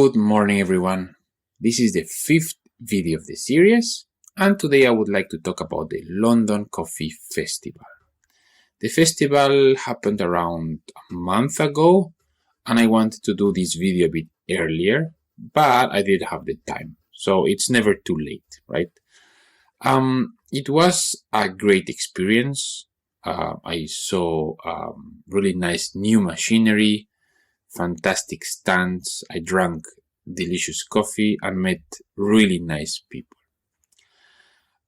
Good morning, everyone. This is the fifth video of the series, and today I would like to talk about the London Coffee Festival. The festival happened around a month ago, and I wanted to do this video a bit earlier, but I didn't have the time, so it's never too late, right? It was a great experience. I saw really nice new machinery, fantastic stands. I drank delicious coffee and met really nice people.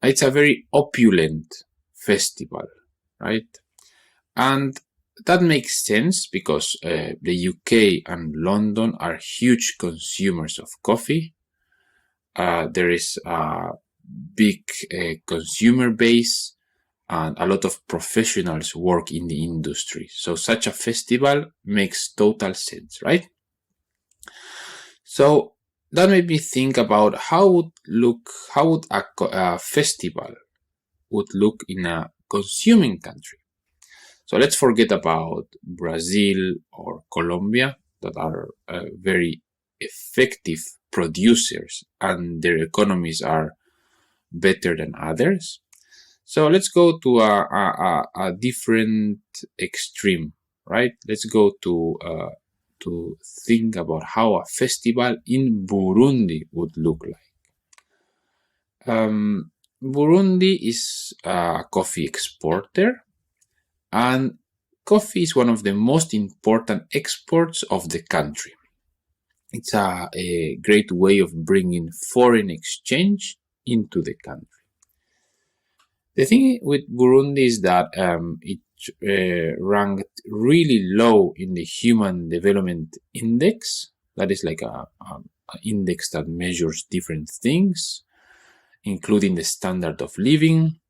It's a very opulent festival, right? And that makes sense because the UK and London are huge consumers of coffee. There is a big consumer base, and a lot of professionals work in the industry. So such a festival makes total sense, right? So that made me think about how would a festival would look in a consuming country. So let's forget about Brazil or Colombia that are very effective producers and their economies are better than others. So let's go to a different extreme, right? Let's go to think about how a festival in Burundi would look like. Burundi is a coffee exporter, and coffee is one of the most important exports of the country. It's a great way of bringing foreign exchange into the country. The thing with Burundi is that it ranked really low in the Human Development Index. That is like an index that measures different things, including the standard of living,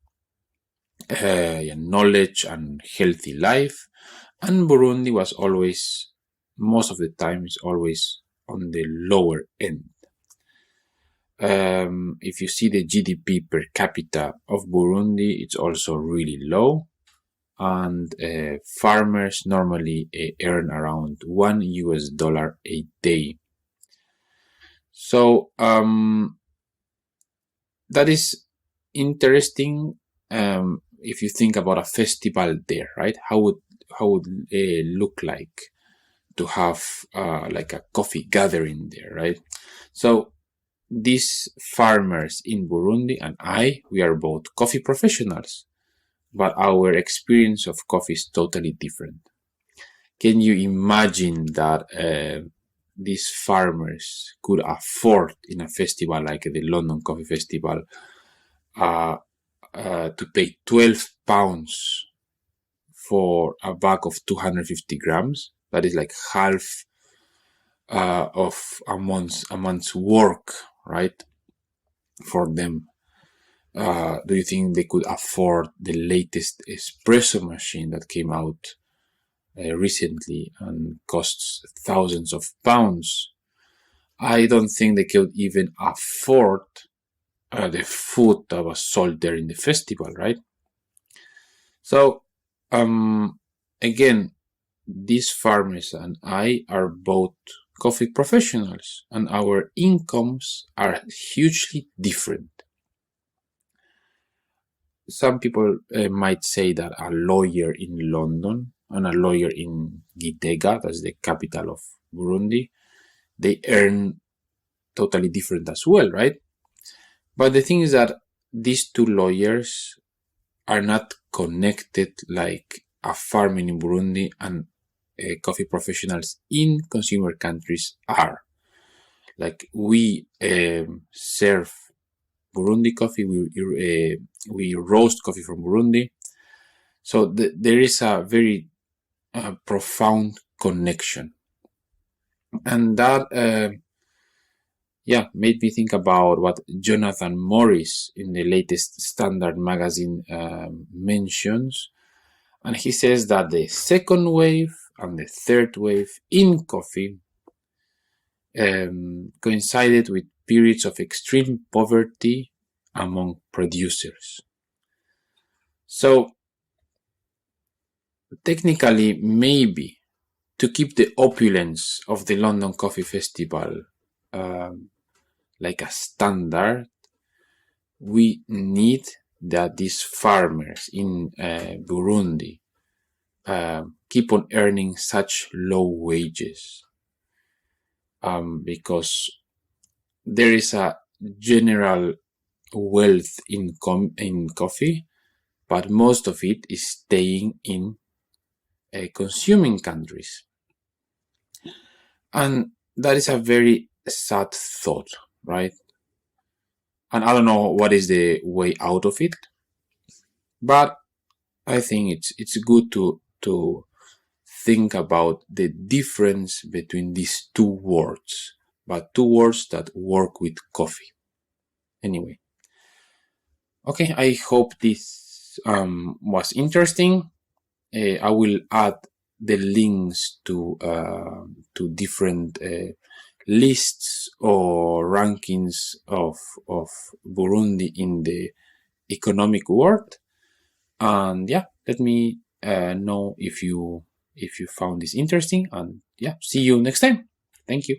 knowledge, and healthy life. And Burundi was always, most of the time, is always on the lower end. If you see the GDP per capita of Burundi, it's also really low, and farmers normally earn around $1 a day. So that is interesting if you think about a festival there, right? How would it look like to have like a coffee gathering there, right? So these farmers in Burundi and we are both coffee professionals, but our experience of coffee is totally different. Can you imagine that these farmers could afford in a festival like the London Coffee Festival to pay £12 for a bag of 250 grams? That is like half of a month's work, right? For them. Do you think they could afford the latest espresso machine that came out recently and costs thousands of pounds? I don't think they could even afford the food that was sold there in the festival, right? So, again, these farmers and I are both coffee professionals, and our incomes are hugely different. Some people might say that a lawyer in London and a lawyer in Gitega, that's the capital of Burundi, they earn totally different as well, right? But the thing is that these two lawyers are not connected like a farmer in Burundi and coffee professionals in consumer countries are. Like we serve Burundi coffee, we roast coffee from Burundi. So there is a very profound connection. And that, made me think about what Jonathan Morris in the latest Standart magazine mentions. And he says that the second wave and the third wave in coffee coincided with periods of extreme poverty among producers. So technically, maybe to keep the opulence of the London Coffee Festival like a standard, we need that these farmers in Burundi keep on earning such low wages, because there is a general wealth in coffee, but most of it is staying in consuming countries. And that is a very sad thought, right? And I don't know what is the way out of it, but I think it's good to think about the difference between these two words, but two words that work with coffee. Anyway, okay, I hope this was interesting. I will add the links to different lists or rankings of Burundi in the economic world. And yeah, let me know if you found this interesting. And yeah, see you next time. Thank you.